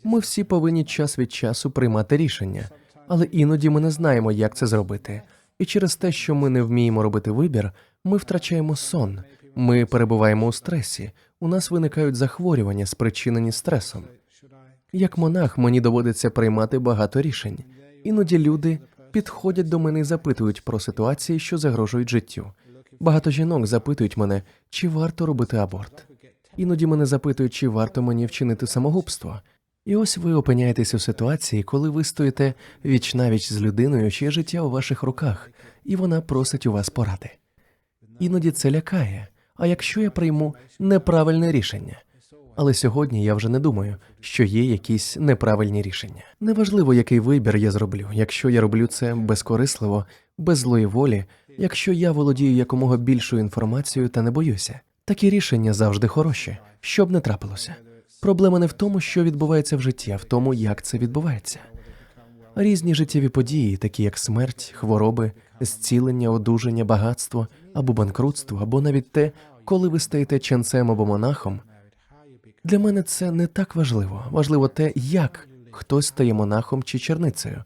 Ми всі повинні час від часу приймати рішення, але іноді ми не знаємо, як це зробити. І через те, що ми не вміємо робити вибір, ми втрачаємо сон, ми перебуваємо у стресі, у нас виникають захворювання, спричинені стресом. Як монах мені доводиться приймати багато рішень. Іноді люди підходять до мене і запитують про ситуації, що загрожують життю. Багато жінок запитують мене, чи варто робити аборт. Іноді мене запитують, чи варто мені вчинити самогубство. І ось ви опиняєтесь у ситуації, коли ви стоїте віч-навіч з людиною, чиє життя у ваших руках, і вона просить у вас поради. Іноді це лякає. А якщо я прийму неправильне рішення? Але сьогодні я вже не думаю, що є якісь неправильні рішення. Неважливо, який вибір я зроблю, якщо я роблю це безкорисливо, без злої волі, якщо я володію якомога більшою інформацією та не боюся. Такі рішення завжди хороші, що б не трапилося. Проблема не в тому, що відбувається в житті, а в тому, як це відбувається. Різні життєві події, такі як смерть, хвороби, зцілення, одужання, багатство або банкрутство, або навіть те, коли ви стаєте ченцем або монахом, для мене це не так важливо. Важливо те, як хтось стає монахом чи черницею,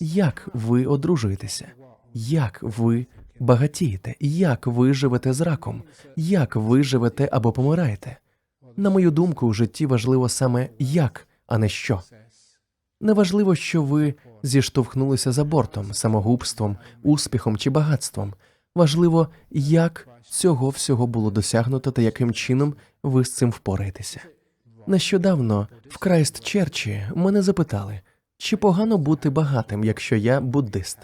як ви одружуєтеся, як ви багатієте, як ви живете з раком, як ви живете або помираєте. На мою думку, у житті важливо саме як, а не що. Неважливо, що ви зіштовхнулися з абортом, самогубством, успіхом чи багатством. Важливо, як цього всього було досягнуто та яким чином ви з цим впораєтеся. Нещодавно в Крайстчерчі мене запитали, чи погано бути багатим, якщо я буддист?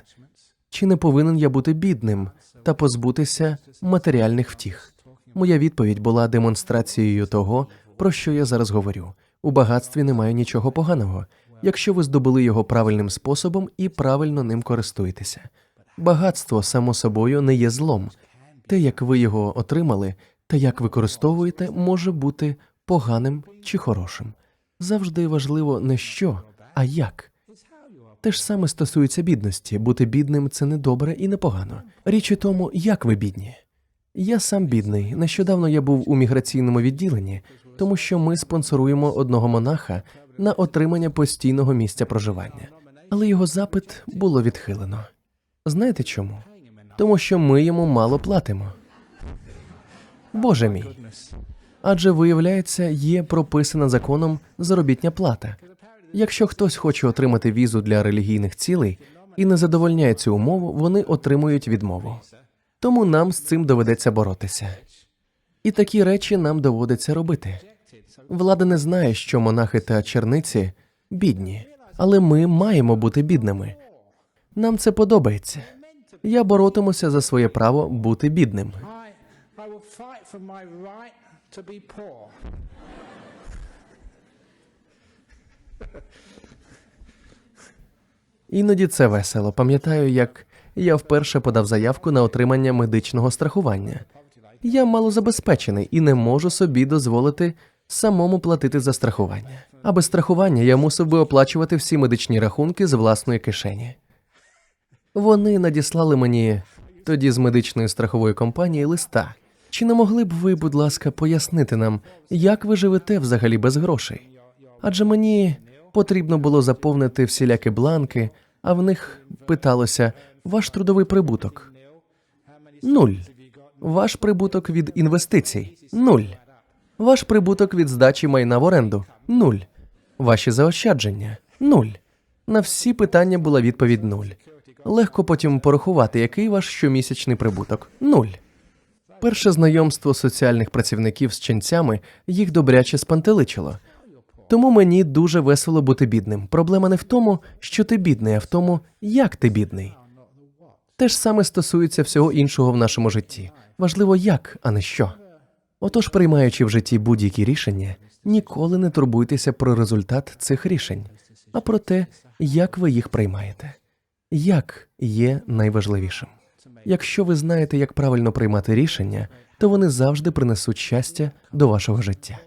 Чи не повинен я бути бідним та позбутися матеріальних втіх? Моя відповідь була демонстрацією того, про що я зараз говорю. У багатстві немає нічого поганого, якщо ви здобули його правильним способом і правильно ним користуєтеся. Багатство, само собою, не є злом. Те, як ви його отримали, та як використовуєте, може бути поганим чи хорошим. Завжди важливо не що, а як. Те ж саме стосується бідності. Бути бідним – це не добре і не погано. Річ у тому, як ви бідні. Я сам бідний. Нещодавно я був у міграційному відділенні, тому що ми спонсоруємо одного монаха на отримання постійного місця проживання. Але його запит було відхилено. Знаєте чому? Тому що ми йому мало платимо. Боже мій. Адже, виявляється, є прописана законом заробітня плата. Якщо хтось хоче отримати візу для релігійних цілей і не задовольняє цю умову, вони отримують відмову. Тому нам з цим доведеться боротися. І такі речі нам доводиться робити. Влада не знає, що монахи та черниці бідні, але ми маємо бути бідними. Нам це подобається. Я боротимуся за своє право бути бідним. I will fight for my right to be poor. Іноді це весело. Пам'ятаю, як я вперше подав заявку на отримання медичного страхування. Я малозабезпечений і не можу собі дозволити самому платити за страхування. А без страхування я мусив би оплачувати всі медичні рахунки з власної кишені. Вони надіслали мені тоді з медичної страхової компанії листа. Чи не могли б ви, будь ласка, пояснити нам, як ви живете взагалі без грошей? Адже мені потрібно було заповнити всілякі бланки, а в них питалося «Ваш трудовий прибуток?» 0. Ваш прибуток від інвестицій? 0. Ваш прибуток від здачі майна в оренду? 0. Ваші заощадження? 0. На всі питання була відповідь 0. Легко потім порахувати, який ваш щомісячний прибуток? 0. Перше знайомство соціальних працівників з ченцями їх добряче спантеличило. Тому мені дуже весело бути бідним. Проблема не в тому, що ти бідний, а в тому, як ти бідний. Те ж саме стосується всього іншого в нашому житті. Важливо як, а не що. Отож, приймаючи в житті будь-які рішення, ніколи не турбуйтеся про результат цих рішень, а про те, як ви їх приймаєте. Як є найважливішим. Якщо ви знаєте, як правильно приймати рішення, то вони завжди принесуть щастя до вашого життя.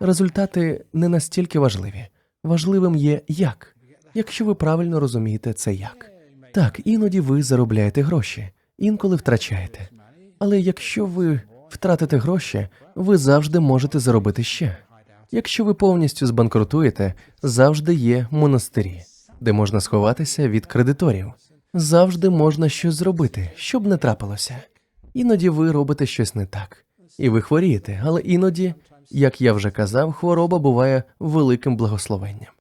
Результати не настільки важливі. Важливим є як, якщо ви правильно розумієте це як. Так, іноді ви заробляєте гроші, інколи втрачаєте. Але якщо ви втратите гроші, ви завжди можете заробити ще. Якщо ви повністю збанкрутуєте, завжди є монастирі, де можна сховатися від кредиторів. Завжди можна щось зробити, щоб не трапилося. Іноді ви робите щось не так, і ви хворієте, але іноді, як я вже казав, хвороба буває великим благословенням.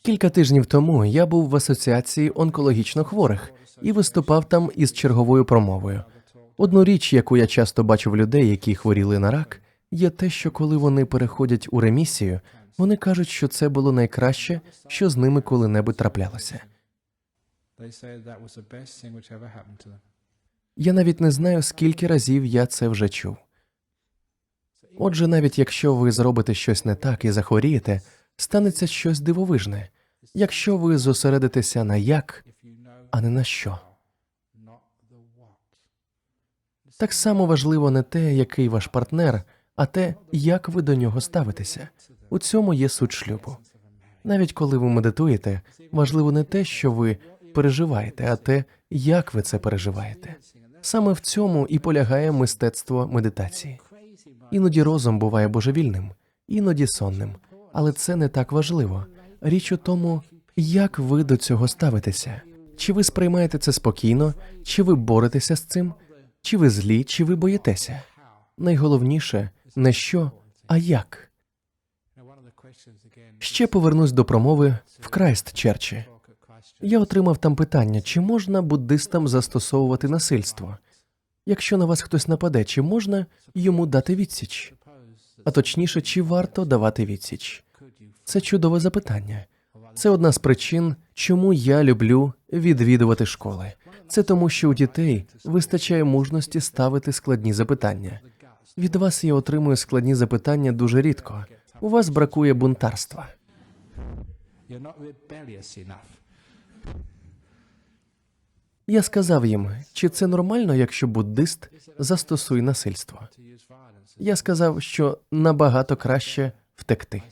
Кілька тижнів тому я був в асоціації онкологічно хворих і виступав там із черговою промовою. Одну річ, яку я часто бачу в людей, які хворіли на рак, є те, що коли вони переходять у ремісію, вони кажуть, що це було найкраще, що з ними коли-небудь траплялося. Я навіть не знаю, скільки разів я це вже чув. Отже, навіть якщо ви зробите щось не так і захворієте, станеться щось дивовижне, якщо ви зосередитеся на як, а не на що. Так само важливо не те, який ваш партнер, а те, як ви до нього ставитеся. У цьому є суть шлюбу. Навіть коли ви медитуєте, важливо не те, що ви переживаєте, а те, як ви це переживаєте. Саме в цьому і полягає мистецтво медитації. Іноді розум буває божевільним, іноді сонним, але це не так важливо. Річ у тому, як ви до цього ставитеся. Чи ви сприймаєте це спокійно, чи ви боретеся з цим, чи ви злі, чи ви боїтеся. Найголовніше не що, а як. Ще повернусь до промови в Крайстчерчі. Я отримав там питання, чи можна буддистам застосовувати насильство? Якщо на вас хтось нападе, чи можна йому дати відсіч? А точніше, чи варто давати відсіч? Це чудове запитання. Це одна з причин, чому я люблю відвідувати школи. Це тому, що у дітей вистачає мужності ставити складні запитання. Від вас я отримую складні запитання дуже рідко. У вас бракує бунтарства. Я сказав їм, чи це нормально, якщо буддист застосує насильство? Я сказав, що набагато краще втекти.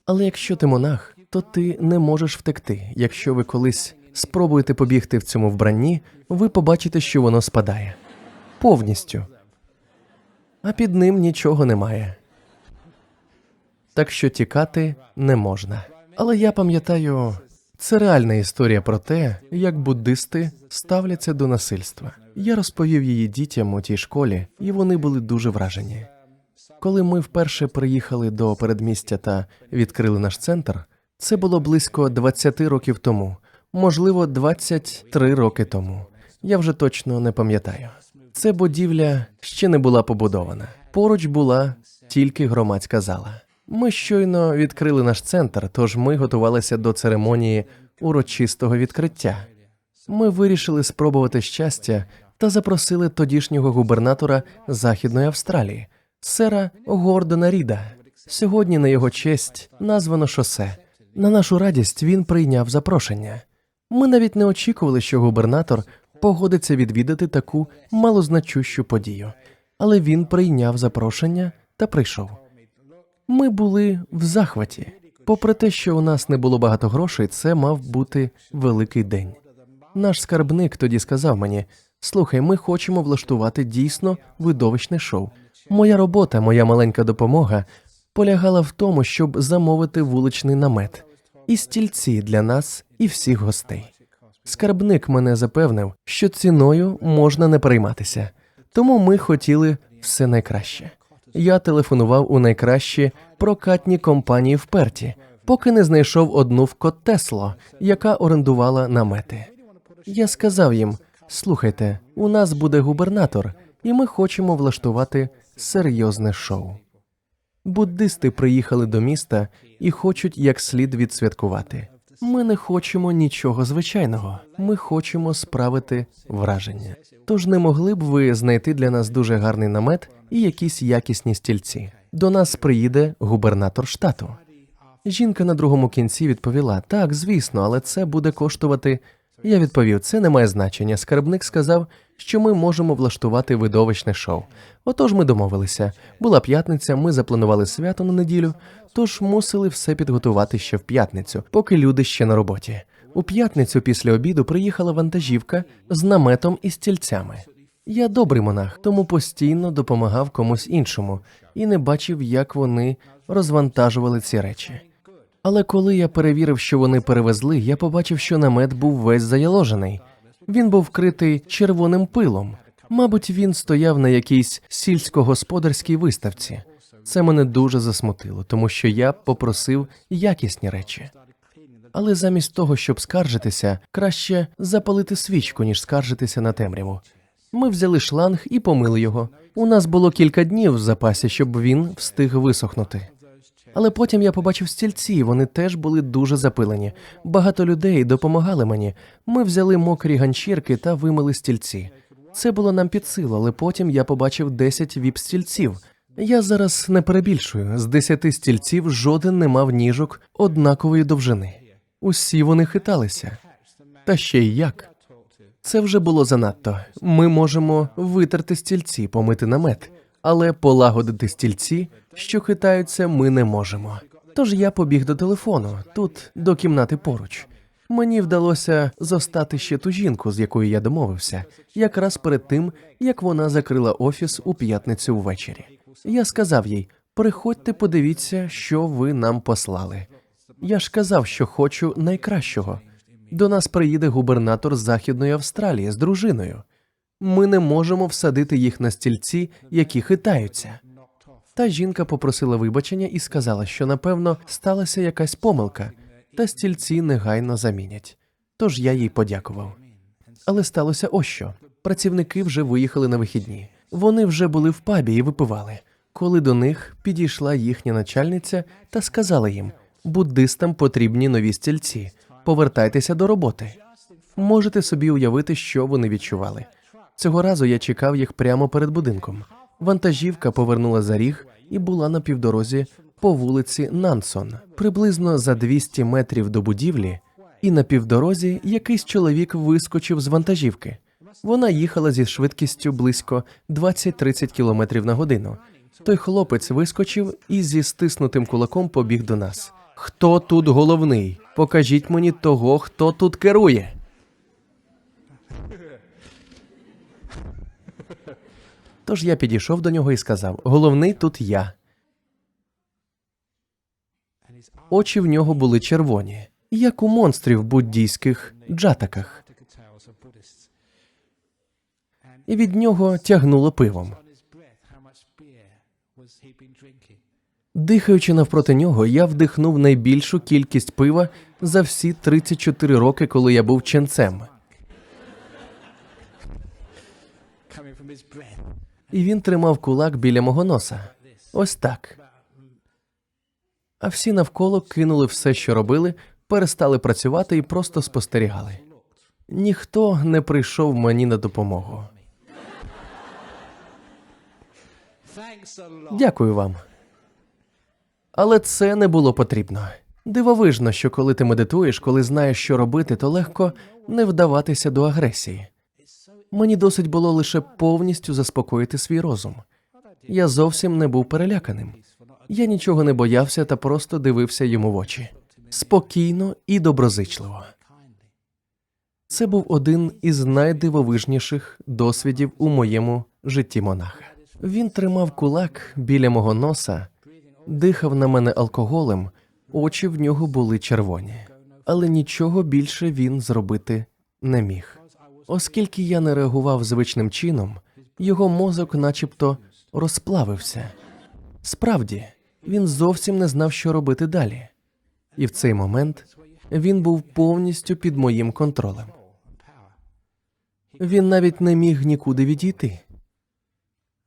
Але якщо ти монах, то ти не можеш втекти. Якщо ви колись спробуєте побігти в цьому вбранні, ви побачите, що воно спадає. Повністю. А під ним нічого немає. Так що тікати не можна. Але я пам'ятаю, це реальна історія про те, як буддисти ставляться до насильства. Я розповів її дітям у тій школі, і вони були дуже вражені. Коли ми вперше приїхали до передмістя та відкрили наш центр, це було близько 20 років тому, можливо, 23 роки тому. Я вже точно не пам'ятаю. Це будівля ще не була побудована. Поруч була тільки громадська зала. Ми щойно відкрили наш центр, тож ми готувалися до церемонії урочистого відкриття. Ми вирішили спробувати щастя та запросили тодішнього губернатора Західної Австралії, сера Гордона Ріда. Сьогодні на його честь названо шосе. На нашу радість він прийняв запрошення. Ми навіть не очікували, що губернатор погодиться відвідати таку малозначущу подію. Але він прийняв запрошення та прийшов. Ми були в захваті. Попри те, що у нас не було багато грошей, це мав бути великий день. Наш скарбник тоді сказав мені: «Слухай, ми хочемо влаштувати дійсно видовищне шоу. Моя робота, моя маленька допомога полягала в тому, щоб замовити вуличний намет і стільці для нас і всіх гостей. Скарбник мене запевнив, що ціною можна не перейматися, тому ми хотіли все найкраще. Я телефонував у найкращі прокатні компанії в Перті, поки не знайшов одну в Коттесло, яка орендувала намети. Я сказав їм: «Слухайте, у нас буде губернатор, і ми хочемо влаштувати серйозне шоу. Буддисти приїхали до міста і хочуть як слід відсвяткувати. Ми не хочемо нічого звичайного, ми хочемо справити враження. Тож не могли б ви знайти для нас дуже гарний намет і якісь якісні стільці? До нас приїде губернатор штату». Жінка на другому кінці відповіла: «Так, звісно, але це буде коштувати...» Я відповів: «Це не має значення». Скарбник сказав, що ми можемо влаштувати видовищне шоу. Отож ми домовилися. Була п'ятниця, ми запланували свято на неділю, тож мусили все підготувати ще в п'ятницю, поки люди ще на роботі. У п'ятницю після обіду приїхала вантажівка з наметом і стільцями. Я добрий монах, тому постійно допомагав комусь іншому і не бачив, як вони розвантажували ці речі. Але коли я перевірив, що вони перевезли, я побачив, що намет був весь заяложений. Він був вкритий червоним пилом. Мабуть, він стояв на якійсь сільськогосподарській виставці. Це мене дуже засмутило, тому що я попросив якісні речі. Але замість того, щоб скаржитися, краще запалити свічку, ніж скаржитися на темряву. Ми взяли шланг і помили його. У нас було кілька днів в запасі, щоб він встиг висохнути. Але потім я побачив стільці, вони теж були дуже запилені. Багато людей допомагали мені. Ми взяли мокрі ганчірки та вимили стільці. Це було нам під силу, але потім я побачив 10 віп-стільців. Я зараз не перебільшую. З 10 стільців жоден не мав ніжок однакової довжини. Усі вони хиталися. Та ще й як. Це вже було занадто. Ми можемо витерти стільці, помити намет, але полагодити стільці, що хитаються, ми не можемо. Тож я побіг до телефону, тут, до кімнати поруч. Мені вдалося зостати ще ту жінку, з якою я домовився, якраз перед тим, як вона закрила офіс у п'ятницю ввечері. Я сказав їй: приходьте, подивіться, що ви нам послали. Я ж казав, що хочу найкращого. До нас приїде губернатор з Західної Австралії з дружиною. Ми не можемо всадити їх на стільці, які хитаються. Та жінка попросила вибачення і сказала, що, напевно, сталася якась помилка, та стільці негайно замінять. Тож я їй подякував. Але сталося ось що. Працівники вже виїхали на вихідні. Вони вже були в пабі і випивали. Коли до них підійшла їхня начальниця та сказала їм: буддистам потрібні нові стільці, повертайтеся до роботи. Можете собі уявити, що вони відчували. Цього разу я чекав їх прямо перед будинком. Вантажівка повернула за ріг і була на півдорозі по вулиці Нансон, приблизно за 200 метрів до будівлі, і на півдорозі якийсь чоловік вискочив з вантажівки. Вона їхала зі швидкістю близько 20-30 км на годину. Той хлопець вискочив і зі стиснутим кулаком побіг до нас. «Хто тут головний? Покажіть мені того, хто тут керує!» Тож я підійшов до нього і сказав: «Головний тут я». Очі в нього були червоні, як у монстрів в буддійських джатаках. І від нього тягнуло пивом. Дихаючи навпроти нього, я вдихнув найбільшу кількість пива за всі 34 роки, коли я був ченцем. І він тримав кулак біля мого носа. Ось так. А всі навколо кинули все, що робили, перестали працювати і просто спостерігали. Ніхто не прийшов мені на допомогу. Дякую вам. Але це не було потрібно. Дивовижно, що коли ти медитуєш, коли знаєш, що робити, то легко не вдаватися до агресії. Мені досить було лише повністю заспокоїти свій розум. Я зовсім не був переляканим. Я нічого не боявся та просто дивився йому в очі. Спокійно і доброзичливо. Це був один із найдивовижніших досвідів у моєму житті монаха. Він тримав кулак біля мого носа, дихав на мене алкоголем, очі в нього були червоні. Але нічого більше він зробити не міг. Оскільки я не реагував звичним чином, його мозок начебто розплавився. Справді, він зовсім не знав, що робити далі. І в цей момент він був повністю під моїм контролем. Він навіть не міг нікуди відійти.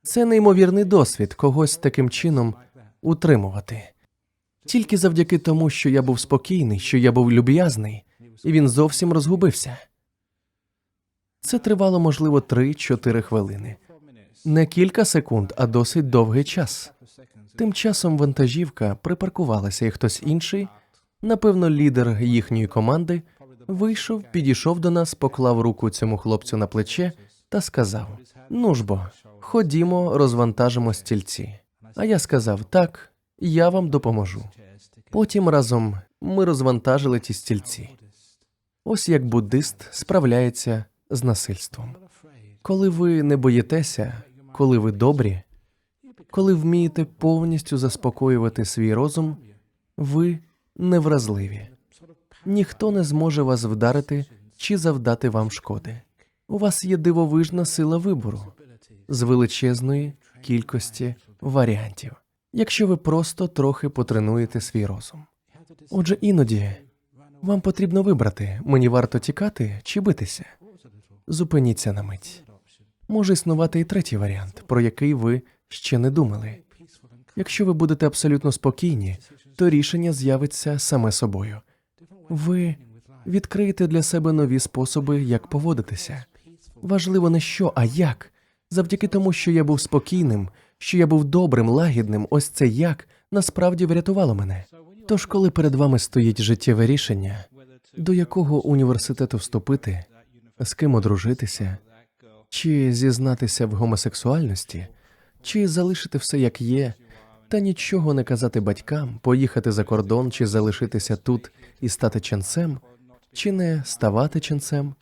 Це неймовірний досвід когось таким чином утримувати. Тільки завдяки тому, що я був спокійний, що я був люб'язний, і він зовсім розгубився. Це тривало, можливо, 3-4 хвилини. Не кілька секунд, а досить довгий час. Тим часом вантажівка припаркувалася, і хтось інший, напевно, лідер їхньої команди, вийшов, підійшов до нас, поклав руку цьому хлопцю на плече та сказав: «Ну ж бо, ходімо, розвантажимо стільці». А я сказав: «Так, я вам допоможу». Потім разом ми розвантажили ті стільці. Ось як буддист справляється з насильством. Коли ви не боїтеся, коли ви добрі, коли вмієте повністю заспокоювати свій розум, ви невразливі. Ніхто не зможе вас вдарити чи завдати вам шкоди. У вас є дивовижна сила вибору з величезної кількості варіантів, якщо ви просто трохи потренуєте свій розум. Отже, іноді вам потрібно вибрати, мені варто тікати чи битися. Зупиніться на мить. Може існувати і третій варіант, про який ви ще не думали. Якщо ви будете абсолютно спокійні, то рішення з'явиться саме собою. Ви відкриєте для себе нові способи, як поводитися. Важливо не що, а як. Завдяки тому, що я був спокійним, що я був добрим, лагідним, ось це як насправді врятувало мене. Тож, коли перед вами стоїть життєве рішення, до якого університету вступити, з ким одружитися, чи зізнатися в гомосексуальності, чи залишити все як є, та нічого не казати батькам, поїхати за кордон, чи залишитися тут і стати ченцем, чи не ставати ченцем,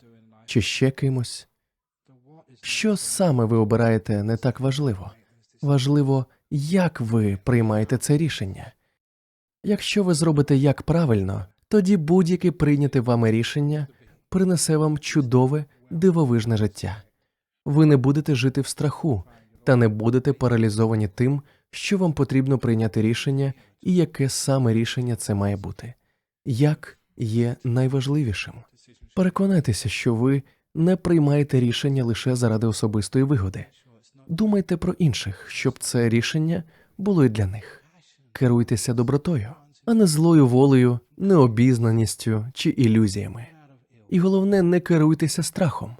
чи ще кимось. Що саме ви обираєте, не так важливо. Важливо, як ви приймаєте це рішення. Якщо ви зробите як правильно, тоді будь-яке прийняте вами рішення принесе вам чудове, дивовижне життя. Ви не будете жити в страху та не будете паралізовані тим, що вам потрібно прийняти рішення і яке саме рішення це має бути. Як є найважливішим. Переконайтеся, що ви не приймаєте рішення лише заради особистої вигоди. Думайте про інших, щоб це рішення було і для них. Керуйтеся добротою, а не злою волею, необізнаністю чи ілюзіями. І головне, не керуйтеся страхом.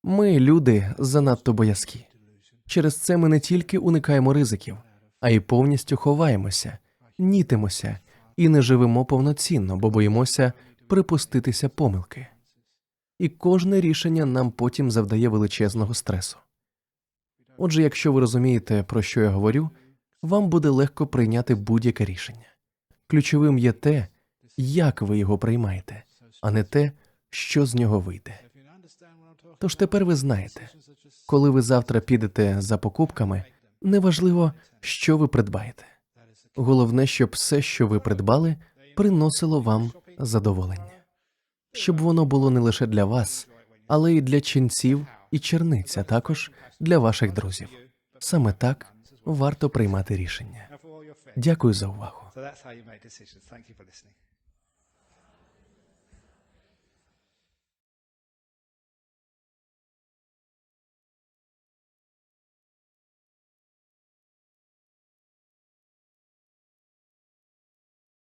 Ми, люди, занадто боязкі. Через це ми не тільки уникаємо ризиків, а й повністю ховаємося, нітимося і не живемо повноцінно, бо боїмося припуститися помилки. І кожне рішення нам потім завдає величезного стресу. Отже, якщо ви розумієте, про що я говорю, вам буде легко прийняти будь-яке рішення. Ключовим є те, як ви його приймаєте, а не те, що з нього вийде. Тож тепер ви знаєте, коли ви завтра підете за покупками, неважливо, що ви придбаєте. Головне, щоб все, що ви придбали, приносило вам задоволення. Щоб воно було не лише для вас, але й для ченців і черниць, а також для ваших друзів. Саме так варто приймати рішення. Дякую за увагу. So that's how you make decisions. Thank you for listening.